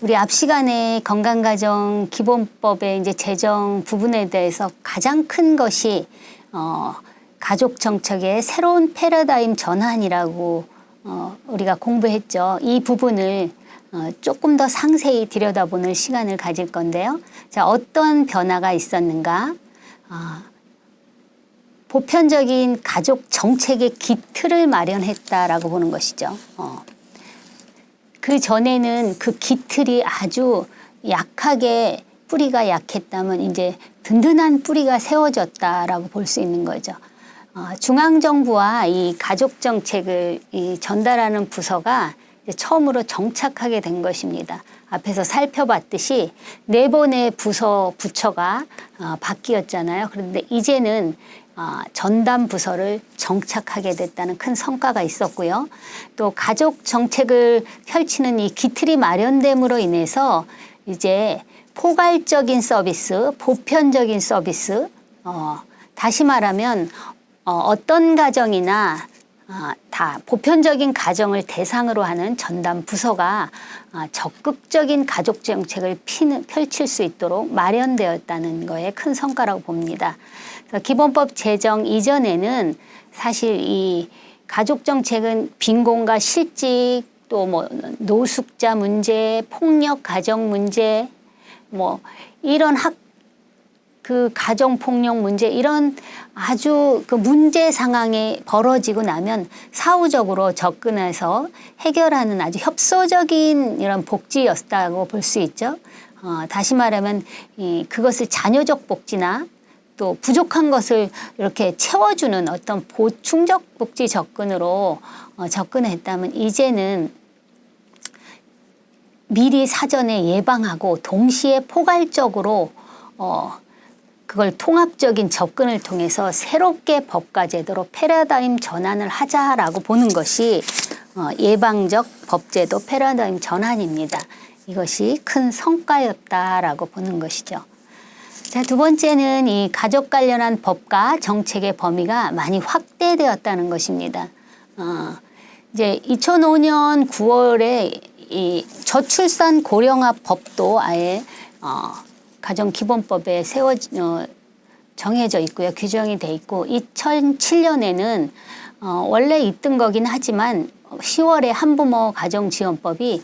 우리 앞 시간에 건강가정 기본법의 이제 제정 부분에 대해서 가장 큰 것이 가족 정책의 새로운 패러다임 전환이라고 우리가 공부했죠. 이 부분을 조금 더 상세히 들여다보는 시간을 가질 건데요. 자, 어떤 변화가 있었는가? 보편적인 가족 정책의 기틀을 마련했다라고 보는 것이죠. 그 전에는 그 기틀이 아주 약하게 뿌리가 약했다면 이제 든든한 뿌리가 세워졌다라고 볼 수 있는 거죠. 중앙정부와 이 가족정책을 전달하는 부서가 이제 처음으로 정착하게 된 것입니다. 앞에서 살펴봤듯이 4번의 부처가 바뀌었잖아요. 그런데 이제는 전담 부서를 정착하게 됐다는 큰 성과가 있었고요. 또 가족 정책을 펼치는 이 기틀이 마련됨으로 인해서 이제 포괄적인 서비스, 보편적인 서비스, 다시 말하면 어떤 가정이나 다 보편적인 가정을 대상으로 하는 전담 부서가 적극적인 가족 정책을 펼칠 수 있도록 마련되었다는 거에 큰 성과라고 봅니다. 기본법 제정 이전에는 사실 이 가족 정책은 빈곤과 실직, 또 뭐 노숙자 문제, 폭력 가정 문제, 뭐 이런 가정 폭력 문제, 이런 아주 그 문제 상황이 벌어지고 나면 사후적으로 접근해서 해결하는 아주 협소적인 이런 복지였다고 볼 수 있죠. 다시 말하면 그것을 자녀적 복지나 또 부족한 것을 이렇게 채워주는 어떤 보충적 복지 접근으로 접근했다면 이제는 미리 사전에 예방하고 동시에 포괄적으로 그걸 통합적인 접근을 통해서 새롭게 법과 제도로 패러다임 전환을 하자라고 보는 것이 예방적 법제도 패러다임 전환입니다. 이것이 큰 성과였다라고 보는 것이죠. 자, 두 번째는 이 가족 관련한 법과 정책의 범위가 많이 확대되었다는 것입니다. 이제 2005년 9월에 이 저출산 고령화 법도 아예 가정기본법에 정해져 있고요. 규정이 돼 있고 2007년에는 원래 있던 거긴 하지만 10월에 한부모 가정지원법이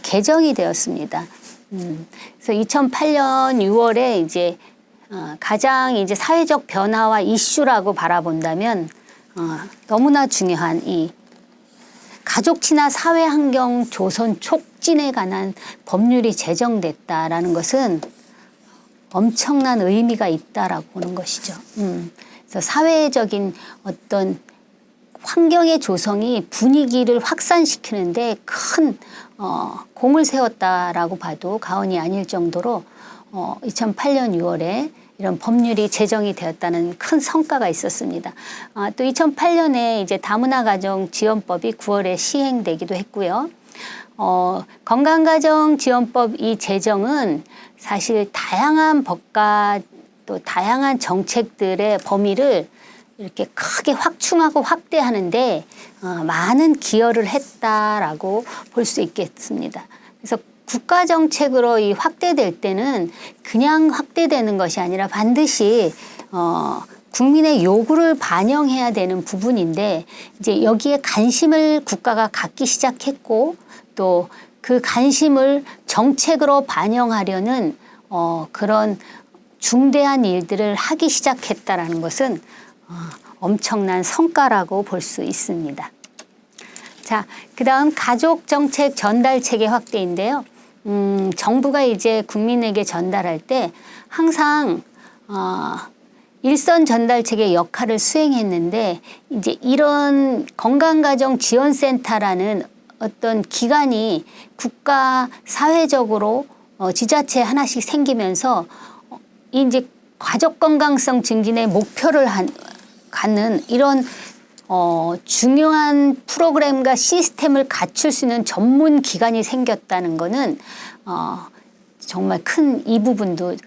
개정이 되었습니다. 그래서 2008년 6월에 이제 가장 이제 사회적 변화와 이슈라고 바라본다면 너무나 중요한 이 가족 친화 사회 환경 조성 촉진에 관한 법률이 제정됐다라는 것은 엄청난 의미가 있다라고 보는 것이죠. 그래서 사회적인 어떤 환경의 조성이 분위기를 확산시키는데 큰 공을 세웠다라고 봐도 과언이 아닐 정도로 2008년 6월에 이런 법률이 제정이 되었다는 큰 성과가 있었습니다. 또 2008년에 이제 다문화 가정 지원법이 9월에 시행되기도 했고요. 건강가정 지원법 이 제정은 사실 다양한 법과 또 다양한 정책들의 범위를 이렇게 크게 확충하고 확대하는데 많은 기여를 했다라고 볼 수 있겠습니다. 그래서 국가 정책으로 이 확대될 때는 그냥 확대되는 것이 아니라 반드시 국민의 요구를 반영해야 되는 부분인데 이제 여기에 관심을 국가가 갖기 시작했고 또 그 관심을 정책으로 반영하려는 그런 중대한 일들을 하기 시작했다라는 것은 엄청난 성과라고 볼 수 있습니다. 자, 그다음 가족정책 전달체계 확대인데요. 정부가 이제 국민에게 전달할 때 항상 일선 전달체계 역할을 수행했는데 이제 이런 건강가정지원센터라는 어떤 기관이 국가 사회적으로 지자체 하나씩 생기면서 이제 가족 건강성 증진의 목표를 갖는 이런 중요한 프로그램과 시스템을 갖출 수 있는 전문 기관이 생겼다는 것은 정말 큰 이 부분도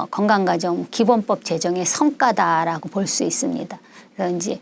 건강가정 기본법 제정의 성과다라고 볼 수 있습니다. 그래서 이제